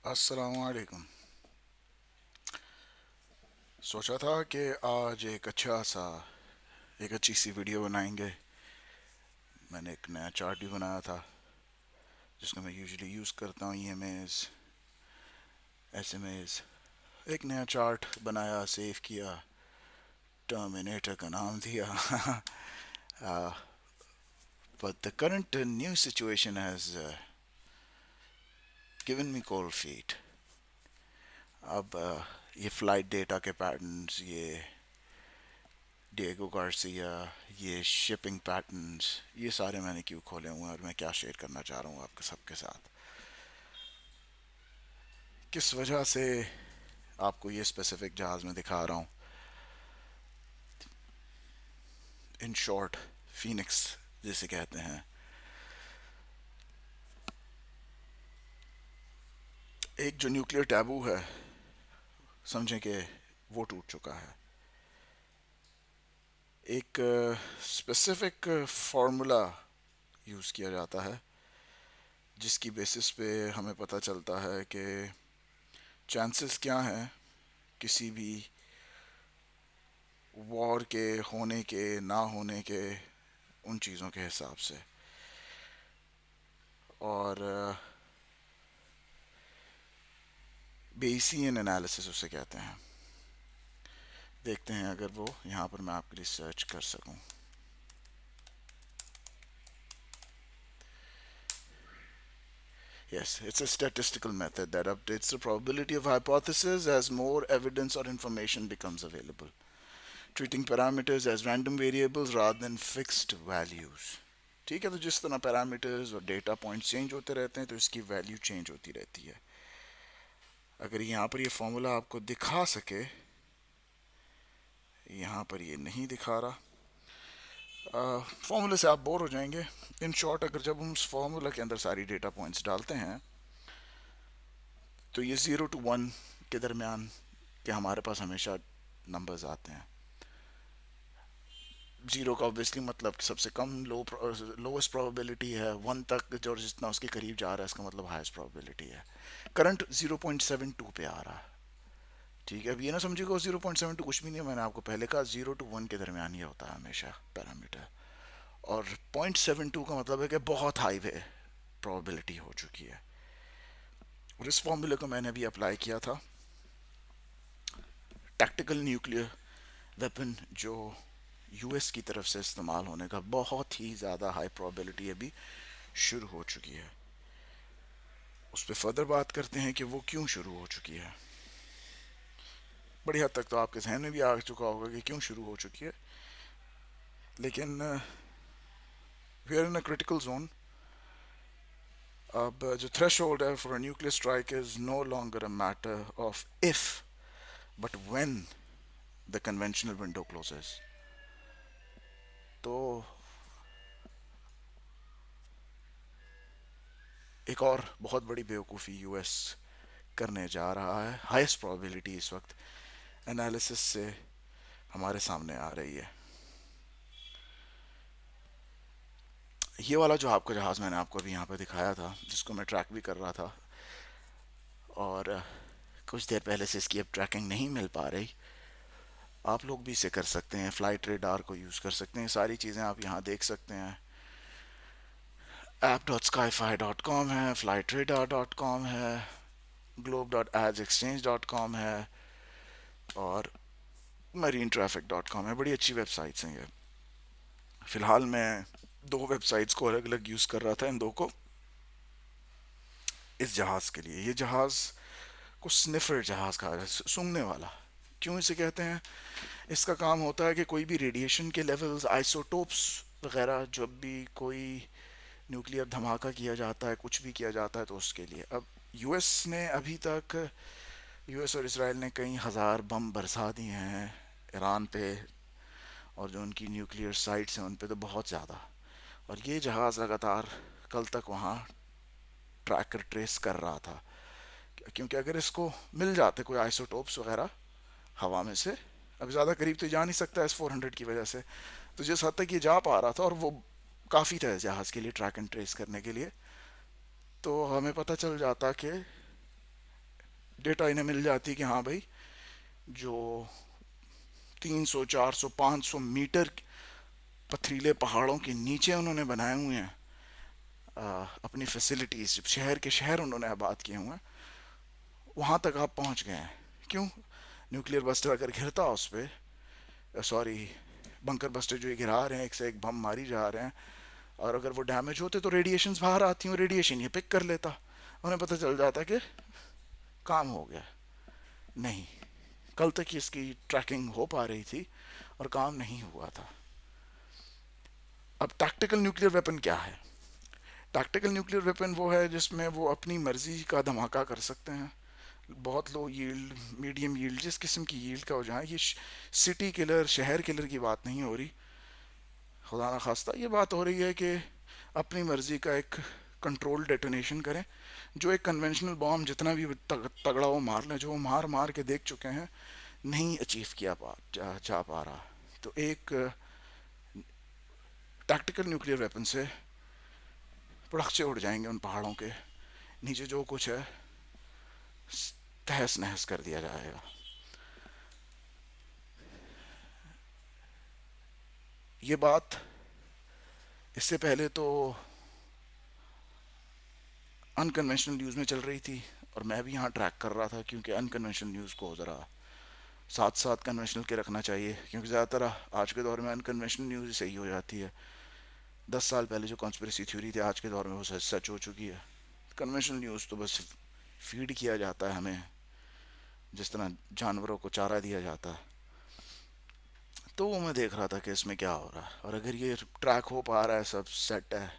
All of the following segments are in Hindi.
अस्सलामुअलैकुम। सोचा था कि आज एक अच्छी सी वीडियो बनाएंगे। मैंने एक नया चार्ट भी बनाया था जिसको मैं यूजुअली यूज़ करता हूँ। EMS, SMS. एक नया चार्ट बनाया, सेव किया, टर्मिनेटर का नाम दिया। But the current new situation has given me cold feet. अब ये फ्लाइट डेटा के पैटर्न्स, ये डिएगो गार्सिया, ये शिपिंग पैटर्न्स, ये सारे मैंने क्यों खोले हुए हैं और मैं क्या शेयर करना चाह रहा हूँ आपके सबके साथ। किस वजह से आपको ये स्पेसिफिक जहाज़ में दिखा रहा हूँ। इन शॉर्ट, फीनिक्स जिसे कहते हैं। एक जो न्यूक्लियर टैबू है, समझें कि वो टूट चुका है। एक स्पेसिफिक फार्मूला यूज़ किया जाता है जिसकी बेसिस पे हमें पता चलता है कि चांसेस क्या हैं किसी भी वॉर के होने के, ना होने के, उन चीज़ों के हिसाब से। और बेसियन एनालिसिस उसे कहते हैं। देखते हैं अगर वो यहाँ पर मैं आपके लिए सर्च कर सकूँ। Yes, it's a statistical method that updates the probability of hypothesis as more evidence or information becomes available, treating parameters as random variables rather than fixed values. ठीक है, तो जिस तरह पैरामीटर्स और डेटा पॉइंट्स चेंज होते रहते हैं तो इसकी वैल्यू चेंज होती रहती है। अगर यहाँ पर ये फॉर्मूला आपको दिखा सके, यहाँ पर ये नहीं दिखा रहा। फॉर्मूले से आप बोर हो जाएंगे। इन शॉर्ट, अगर जब हम उस फॉर्मूला के अंदर सारी डेटा पॉइंट्स डालते हैं तो ये 0 to 1 के दरमियान के हमारे पास हमेशा नंबर्स आते हैं। जीरो का ऑब्वियसली मतलब कि सबसे कम लोवेस्ट प्रोबेबिलिटी है। 1 तक जो जितना उसके करीब जा रहा है इसका मतलब हाईएस्ट प्रोबेबिलिटी है। करंट 0.72 पे आ रहा है। ठीक है, अब ये ना समझिएगा 0.72 कुछ भी नहीं है। मैंने आपको पहले कहा 0 to 1 के दरमियान ये होता है हमेशा पैरामीटर। और 0.72 का मतलब है कि बहुत हाई प्रोबेबिलिटी हो चुकी है। और इस फॉर्मूले को मैंने अभी अप्लाई किया था टैक्टिकल न्यूक्लियर वेपन जो यूएस की तरफ से इस्तेमाल होने का बहुत ही ज़्यादा हाई प्रोबेबिलिटी अभी शुरू हो चुकी है। उस पर फर्दर बात करते हैं कि वो क्यों शुरू हो चुकी है। बड़ी हद तक तो आपके जहन में भी आ चुका होगा कि क्यों शुरू हो चुकी है, लेकिन we are in a critical zone. अब जो थ्रेश होल्ड है for a nuclear strike is no longer a matter of if but when the conventional window closes. तो एक और बहुत बड़ी बेवकूफ़ी यूएस करने जा रहा है। हाईएस्ट प्रोबेबिलिटी इस वक्त एनालिसिस से हमारे सामने आ रही है। ये वाला जो आपका जहाज़ मैंने आपको अभी यहाँ पर दिखाया था, जिसको मैं ट्रैक भी कर रहा था, और कुछ देर पहले से इसकी अब ट्रैकिंग नहीं मिल पा रही। आप लोग भी इसे कर सकते हैं, फ्लाइट रेडार को यूज़ कर सकते हैं। सारी चीज़ें आप यहाँ देख सकते हैं। app.skyfi.com है, flightradar.com है, globe.adsexchange.com है और marinetraffic.com है। बड़ी अच्छी वेबसाइट्स हैं ये। फ़िलहाल मैं दो वेबसाइट्स को अलग अलग यूज़ कर रहा था, इन दो को इस जहाज़ के लिए। ये जहाज़ को स्निफर जहाज़ कहा जाता है, सूंघने वाला। क्यों इसे कहते हैं? इसका काम होता है कि कोई भी रेडिएशन के लेवल्स, आइसोटोप्स वगैरह, जब भी कोई न्यूक्लियर धमाका किया जाता है, कुछ भी किया जाता है, तो उसके लिए। अब यूएस ने अभी तक, यूएस और इसराइल ने कई हज़ार बम बरसा दिए हैं ईरान पे, और जो उनकी न्यूक्लियर साइट्स हैं उन पे तो बहुत ज़्यादा। और ये जहाज़ लगातार कल तक वहाँ ट्रैकर ट्रेस कर रहा था, क्योंकि अगर इसको मिल जाते कोई आइसोटोप्स वगैरह हवा में से, अब ज़्यादा करीब तो जा नहीं सकता S-400 की वजह से, तो जिस हद तक ये जा पा रहा था, और वो काफ़ी था जहाज़ के लिए ट्रैक एंड ट्रेस करने के लिए, तो हमें पता चल जाता कि डेटा इन्हें मिल जाती कि हाँ भाई, जो 300 400 500 मीटर पथरीले पहाड़ों के नीचे उन्होंने बनाए हुए हैं अपनी फैसिलिटीज, शहर के शहर उन्होंने आबाद किए हुए हैं, वहां तक आप पहुंच गए हैं। क्यों? न्यूक्लियर बस्टर अगर घिरता उस पर, सॉरी, बंकर बस्टर जो ये गिरा रहे हैं, एक से एक बम मारी जा रहे हैं, और अगर वो डैमेज होते तो रेडिएशन बाहर आती हूँ, रेडिएशन ये पिक कर लेता, उन्हें पता चल जाता कि काम हो गया। नहीं, कल तक ही इसकी ट्रैकिंग हो पा रही थी और काम नहीं हुआ था। अब टैक्टिकल न्यूक्लियर वेपन क्या है? टैक्टिकल न्यूक्लियर वेपन वो है जिसमें वो अपनी मर्जी का धमाका कर सकते हैं। बहुत लो यील्ड, मीडियम यील्ड, जिस किस्म की यील्ड का हो जाए। ये सिटी किलर, शहर किलर की बात नहीं हो रही, खुदा ना खास्ता। ये बात हो रही है कि अपनी मर्जी का एक कंट्रोल डेटोनेशन करें, जो एक कन्वेंशनल बॉम्ब जितना भी तगड़ा वो मार लें, जो वो मार मार के देख चुके हैं, नहीं अचीव किया जा पा रहा। तो एक टैक्टिकल न्यूक्लियर वेपन से पड़ाके उड़ जाएंगे उन पहाड़ों के नीचे, जो कुछ है तहस नहस कर दिया जाएगा। ये बात इससे पहले तो अनकन्वेंशनल न्यूज़ में चल रही थी, और मैं भी यहाँ ट्रैक कर रहा था, क्योंकि अनकन्वेंशनल न्यूज़ को ज़रा साथ साथ कन्वेंशनल के रखना चाहिए, क्योंकि ज़्यादातर आज के दौर में अनकन्वेंशनल न्यूज़ ही सही हो जाती है। 10 साल पहले जो कॉन्स्पिरेसी थ्योरी थी, आज के दौर में वो सच सच हो चुकी है। कन्वेंशनल न्यूज़ तो बस फीड किया जाता है हमें, जिस तरह जानवरों को चारा दिया जाता है। तो वो मैं देख रहा था कि इसमें क्या हो रहा है, और अगर ये ट्रैक हो पा रहा है, सब सेट है,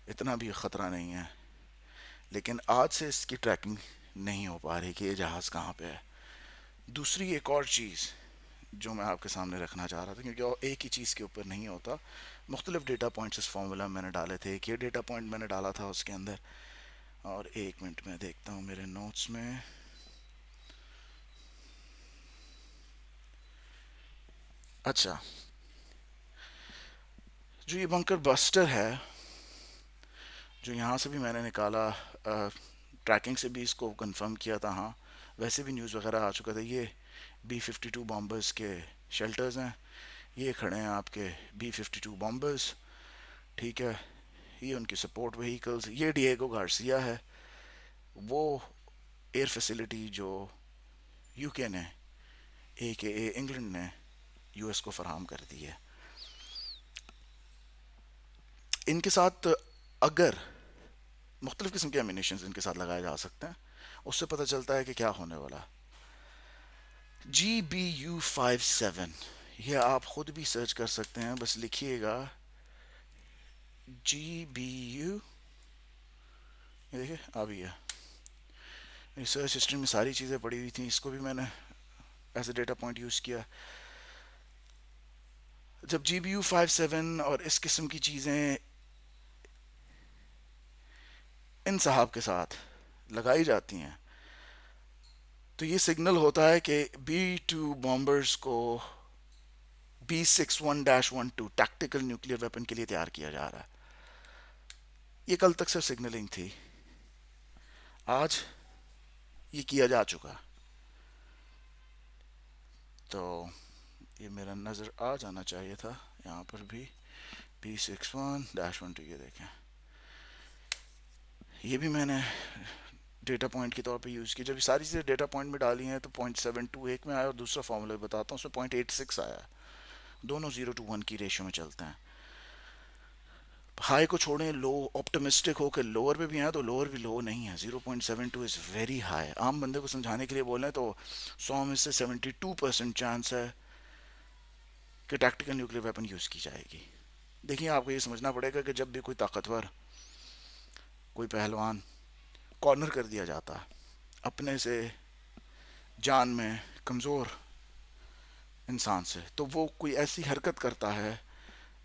इतना भी ख़तरा नहीं है। लेकिन आज से इसकी ट्रैकिंग नहीं हो पा रही कि ये जहाज़ कहाँ पे है। दूसरी एक और चीज़ जो मैं आपके सामने रखना चाह रहा था, क्योंकि और एक ही चीज़ के ऊपर नहीं होता, मुख्तलिफ डेटा पॉइंट्स इस फार्मूला में मैंने डाले थे। एक ये डेटा पॉइंट मैंने डाला था उसके अंदर, और एक मिनट में देखता हूँ मेरे नोट्स में। अच्छा, जो ये बंकर बस्टर है, जो यहाँ से भी मैंने निकाला, ट्रैकिंग से भी इसको कंफर्म किया था, हाँ वैसे भी न्यूज़ वगैरह आ चुका था। ये B-52 बॉम्बर्स के शेल्टर्स हैं। ये खड़े हैं आपके B-52 बॉम्बर्स, ठीक है। ये उनकी सपोर्ट व्हीकल्स, ये डिएगो गार्सिया है, वो एयर फैसिलिटी जो यूके ने, AKA इंग्लैंड ने यूएस को फराहम कर दी है। इनके साथ अगर मुख्तलिफ किस्म के एमिनेशन इनके साथ लगाए जा सकते हैं, उससे पता चलता है कि क्या होने वाला। GBU-57, ये आप खुद भी सर्च कर सकते हैं, बस लिखिएगा GBU, ये देखिए आ भी है। रिसर्च हिस्ट्री में सारी चीज़ें पड़ी हुई थी, इसको भी मैंने as a data point use किया। जब GBU-57 और इस किस्म की चीज़ें इन साहब के साथ लगाई जाती हैं, तो ये सिग्नल होता है कि B-2 बॉम्बर्स को B-61-12 टैक्टिकल न्यूक्लियर वेपन के लिए तैयार किया जा रहा है। ये कल तक सिर्फ सिग्नलिंग थी, आज ये किया जा चुका। तो ये मेरा नज़र आ जाना चाहिए था यहाँ पर भी, B-61-12, ये देखें, ये भी मैंने डेटा पॉइंट के तौर पे यूज़ की। जब सारी चीज़ें डेटा पॉइंट में डाली हैं तो 0.72 एक में आया, और दूसरा फार्मूला बताता हूँ उसमें 0.86 आया। दोनों 0 to 1 की रेशियो में चलते हैं। हाई को छोड़ें, लो ऑप्टिमिस्टिक हो के लोअर पे भी हैं, तो लोअर भी लो नहीं है। 0.72 इज़ वेरी हाई। आम बंदे को समझाने के लिए बोलें तो 100 में से 72% चांस है कि टैक्टिकल न्यूक्लियर वेपन यूज़ की जाएगी। देखिए, आपको ये समझना पड़ेगा कि जब भी कोई ताकतवर, कोई पहलवान कॉर्नर कर दिया जाता है अपने से जान में कमज़ोर इंसान से, तो वो कोई ऐसी हरकत करता है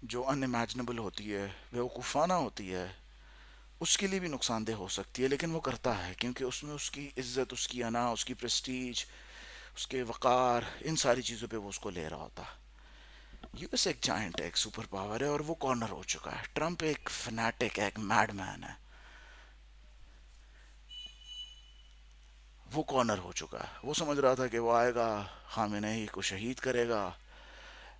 जो अनइमेजिनेबल होती है, बेवकूफ़ाना होती है, उसके लिए भी नुकसानदेह हो सकती है, लेकिन वो करता है क्योंकि उसमें उसकी इज्जत, उसकी अना, उसकी प्रेस्टीज, उसके वक़ार, इन सारी चीज़ों पे वो उसको ले रहा होता है। यूएस एक जाइंट है, एक सुपर पावर है, और वो कॉर्नर हो चुका है। ट्रंप एक फनाटिक है, एक मैडमैन है। वो कॉर्नर हो चुका है। वो समझ रहा था कि वो आएगा, खामेनेई को शहीद करेगा,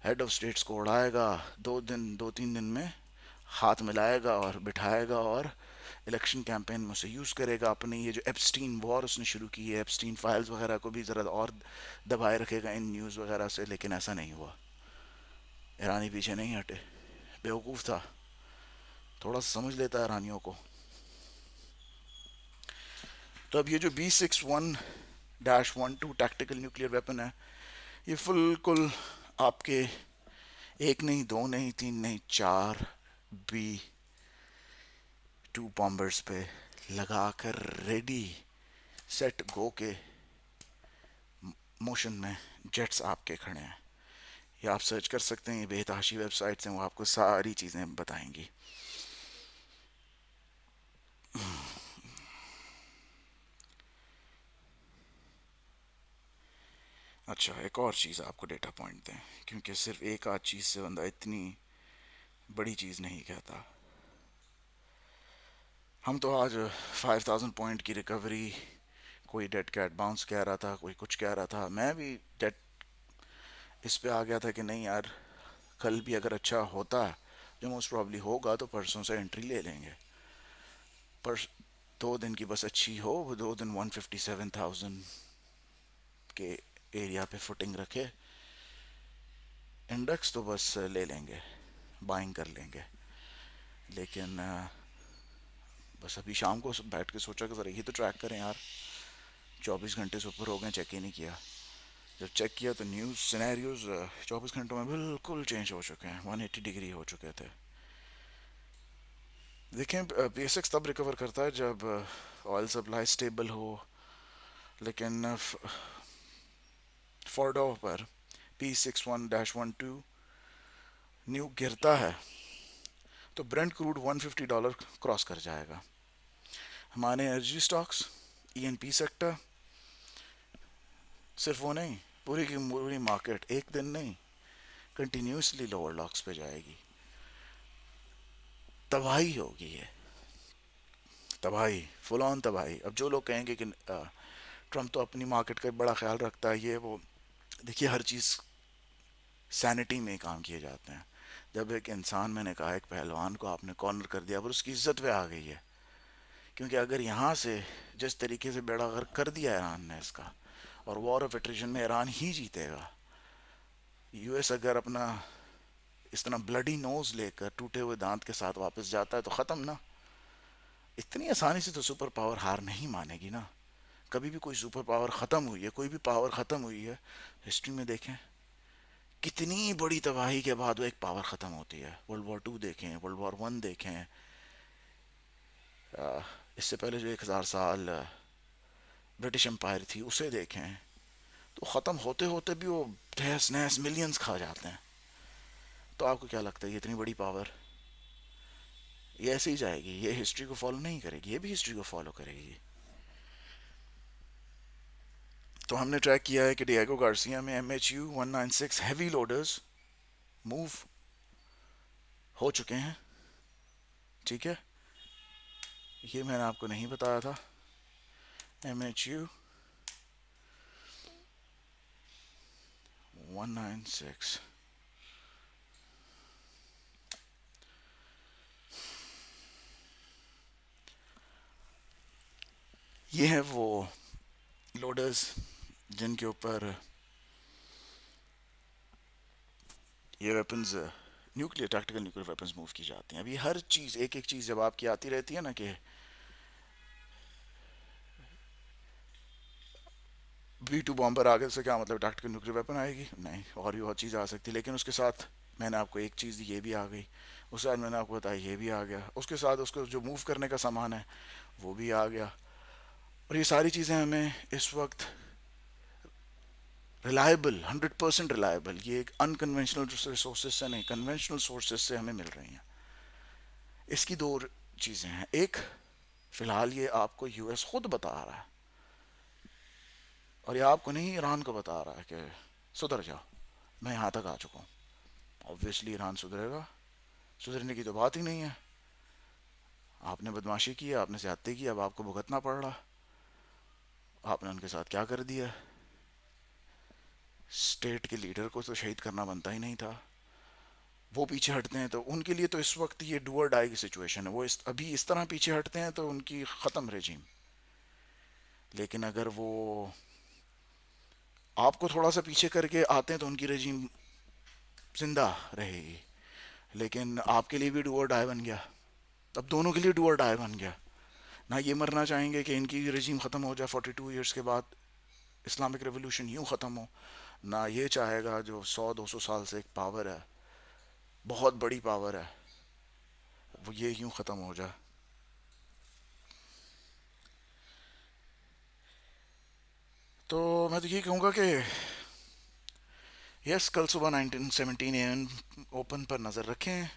हेड ऑफ स्टेट्स को उड़ाएगा, 2 तीन दिन में हाथ मिलाएगा और बिठाएगा, और इलेक्शन कैंपेन में उसे यूज़ करेगा। अपनी ये जो एप्स्टीन वॉर उसने शुरू की है, एप्स्टीन फाइल्स वगैरह को भी ज़रा और दबाए रखेगा इन न्यूज़ वगैरह से। लेकिन ऐसा नहीं हुआ। ईरानी पीछे नहीं हटे। बेवकूफ़ था, थोड़ा सा समझ लेता है ईरानियों को। तो अब ये जो B61-12 टैक्टिकल न्यूक्लियर वेपन है, ये फुल कुल आपके एक नहीं, दो नहीं, तीन नहीं, 4 B2 बॉम्बर्स पे लगा कर रेडी सेट गो के मोशन में जेट्स आपके खड़े हैं। ये आप सर्च कर सकते हैं, ये बेतहाशी वेबसाइट्स हैं, वो आपको सारी चीज़ें बताएंगी। अच्छा, एक और चीज़ आपको डेटा पॉइंट दें, क्योंकि सिर्फ एक आध चीज़ से बंदा इतनी बड़ी चीज़ नहीं कहता। हम तो आज 5000 पॉइंट की रिकवरी, कोई डेड कैट बाउंस कह रहा था, कोई कुछ कह रहा था, मैं भी डेड इस पे आ गया था कि नहीं यार, कल भी अगर अच्छा होता, जो मोस्ट प्रॉब्ली होगा, तो परसों से एंट्री ले लेंगे। पर 2 दिन की बस अच्छी हो, वो 2 दिन 157,000 के एरिया पे फुटिंग रखे इंडेक्स, तो बस ले लेंगे, बाइंग कर लेंगे। लेकिन बस अभी शाम को बैठ के सोचा कि ज़रा ये तो ट्रैक करें यार, 24 घंटे से ऊपर हो गए, चेक ही नहीं किया। जब चेक किया तो न्यूज़ सिनेरियोज 24 घंटों में बिल्कुल चेंज हो चुके हैं, 180 डिग्री हो चुके थे। देखें, बेसिक्स तब रिकवर करता है जब ऑयल सप्लाई स्टेबल हो। लेकिन फोर्डो पर P61-12 न्यू गिरता है तो ब्रेंट क्रूड $150 क्रॉस कर जाएगा। हमारे एनर्जी स्टॉक्स, E&P सेक्टर, सिर्फ वो नहीं, पूरी की पूरी मार्केट एक दिन नहीं, कंटिन्यूसली लोअर लॉक्स पे जाएगी। तबाही होगी ये, तबाही, फुल ऑन तबाही। अब जो लोग कहेंगे कि ट्रम्प तो अपनी मार्केट का बड़ा ख्याल रखता है, ये वो, देखिए हर चीज़ सैनिटी में काम किए जाते हैं। जब एक इंसान, मैंने कहा एक पहलवान को आपने कॉर्नर कर दिया, पर उसकी इज्जत पे आ गई है। क्योंकि अगर यहाँ से जिस तरीके से बेड़ा गर्क कर दिया ईरान ने इसका, और वॉर ऑफ एट्रिशन में ईरान ही जीतेगा। यूएस अगर अपना इस तरह ब्लडी नोज लेकर टूटे हुए दांत के साथ वापस जाता है तो ख़त्म ना। इतनी आसानी से तो सुपर पावर हार नहीं मानेगी ना। कभी भी कोई सुपर पावर ख़त्म हुई है, कोई भी पावर ख़त्म हुई है हिस्ट्री में देखें, कितनी बड़ी तबाही के बाद वो एक पावर ख़त्म होती है। वर्ल्ड वॉर 2 देखें, वर्ल्ड वॉर 1 देखें, इससे पहले जो 1000 साल ब्रिटिश एम्पायर थी उसे देखें, तो ख़त्म होते होते भी वो तहस नहस मिलियंस खा जाते हैं। तो आपको क्या लगता है, ये इतनी बड़ी पावर ये ऐसे ही जाएगी? ये हिस्ट्री को फॉलो नहीं करेगी, ये भी हिस्ट्री को फॉलो करेगी। तो हमने ट्रैक किया है कि डिएगो गार्सिया में MHU-196 हैवी लोडर्स मूव हो चुके हैं। ठीक है, ये मैंने आपको नहीं बताया था। MHU-196, ये है वो लोडर्स जिनके ऊपर ये weapons, nuclear tactical nuclear weapons move की जाती हैं। अभी हर चीज़, एक एक चीज़ जब आपकी आती रहती है ना कि B2 बॉम्बर आगे से क्या मतलब टैक्टिकल न्यूक्लियर वेपन आएगी? नहीं, और भी बहुत चीज़ आ सकती है। लेकिन उसके साथ मैंने आपको एक चीज़ दी, ये भी आ गई। उसके बाद मैंने आपको बताया ये भी आ गया। उसके साथ उसको जो मूव करने का सामान है वो भी आ गया। और ये सारी चीज़ें हमें इस वक्त रिलायबल, 100% रिलायबल, ये एक अनकन्वेंशनल रिसोर्सेज से नहीं, कन्वेंशनल सोर्सेज से हमें मिल रही हैं। इसकी दो चीज़ें हैं। एक, फ़िलहाल ये आपको यूएस खुद बता रहा है, और ये आपको नहीं, ईरान को बता रहा है कि सुधर जाओ, मैं यहाँ तक आ चुका हूँ। ऑब्वियसली ईरान सुधरेगा, सुधरने की तो बात ही नहीं है। आपने बदमाशी की, आपने ज्यादती की, अब आपको भुगतना पड़ रहा। आपने उनके साथ क्या कर दिया? स्टेट के लीडर को तो शहीद करना बनता ही नहीं था। वो पीछे हटते हैं तो उनके लिए तो इस वक्त ये डू और डाई की सिचुएशन है। वो अभी इस तरह पीछे हटते हैं तो उनकी ख़त्म रेजीम। लेकिन अगर वो आपको थोड़ा सा पीछे करके आते हैं तो उनकी रेजीम जिंदा रहेगी। लेकिन आपके लिए भी डू और डाई बन गया। अब दोनों के लिए डू और डाई बन गया। ना ये मरना चाहेंगे कि इनकी रेजीम ख़त्म हो जाए 42 ईयर्स के बाद, इस्लामिक रेवोल्यूशन यूं ख़त्म हो। ना ये चाहेगा जो 100-200 साल से एक पावर है, बहुत बड़ी पावर है, वो ये यूं ख़त्म हो जाए। तो मैं तो ये कहूँगा कि यस, कल सुबह 1917 AM ओपन पर नज़र रखें।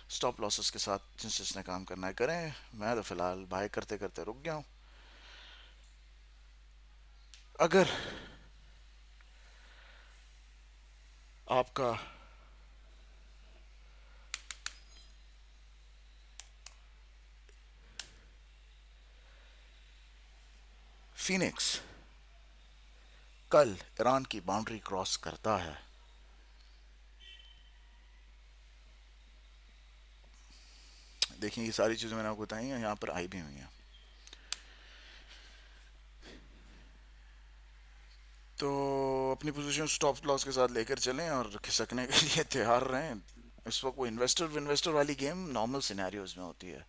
स्टॉप लॉसेस के साथ जिस जिसने काम करना है करें। मैं तो फ़िलहाल बाय करते करते रुक गया हूँ। अगर आपका फिनिक्स कल ईरान की बाउंड्री क्रॉस करता है, देखिए ये सारी चीज़ें मैंने आपको बताई हैं, यहाँ पर आई भी हुई हैं। तो अपनी पोजीशन स्टॉप लॉस के साथ लेकर चलें और खिसकने के लिए तैयार रहें। इस वक्त वो इन्वेस्टर इन्वेस्टर वाली गेम नॉर्मल सिनेरियोज में होती है।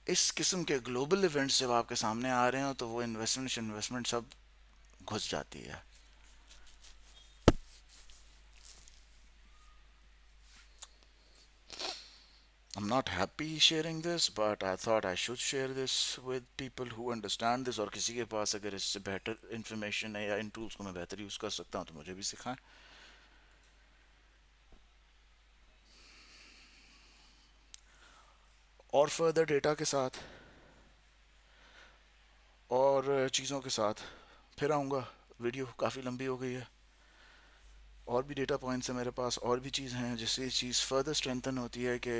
इस किस्म के ग्लोबल इवेंट्स जब आपके सामने आ रहे हो तो वो इन्वेस्टमेंट इन्वेस्टमेंट सब घुस जाती है। I'm not happy sharing this, but I thought I should share this with people who understand this, और किसी के पास अगर इससे बेहतर इंफॉर्मेशन है या इन टूल्स को मैं बेहतर यूज़ कर सकता हूँ तो मुझे भी सिखाएं। और फर्दर डेटा के साथ और चीज़ों के साथ फिर आऊँगा। वीडियो काफ़ी लंबी हो गई है, और भी डेटा पॉइंट्स हैं मेरे पास, और भी चीज़ हैं जिससे ये चीज़ फर्दर स्ट्रेंथन होती है कि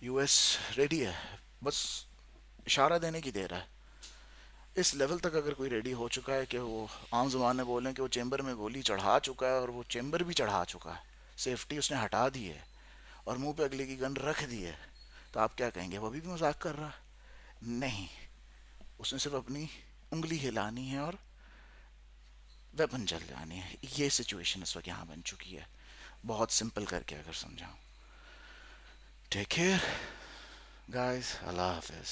यूएस रेडी है। बस इशारा देने की देर है। इस लेवल तक अगर कोई रेडी हो चुका है कि वो आम जुबान में बोलें कि वो चेंबर में गोली चढ़ा चुका है, और वो चेंबर भी चढ़ा चुका है, सेफ्टी उसने हटा दी है और मुंह पे अगले की गन रख दी है, तो आप क्या कहेंगे? वो अभी भी मजाक कर रहा है? नहीं, उसने सिर्फ अपनी उंगली हिलानी है और वेपन चल जानी है। ये सिचुएशन इस वक्त यहाँ बन चुकी है, बहुत सिंपल करके अगर समझाऊँ। टेक केयर गाइस, अल्लाह हाफिज़।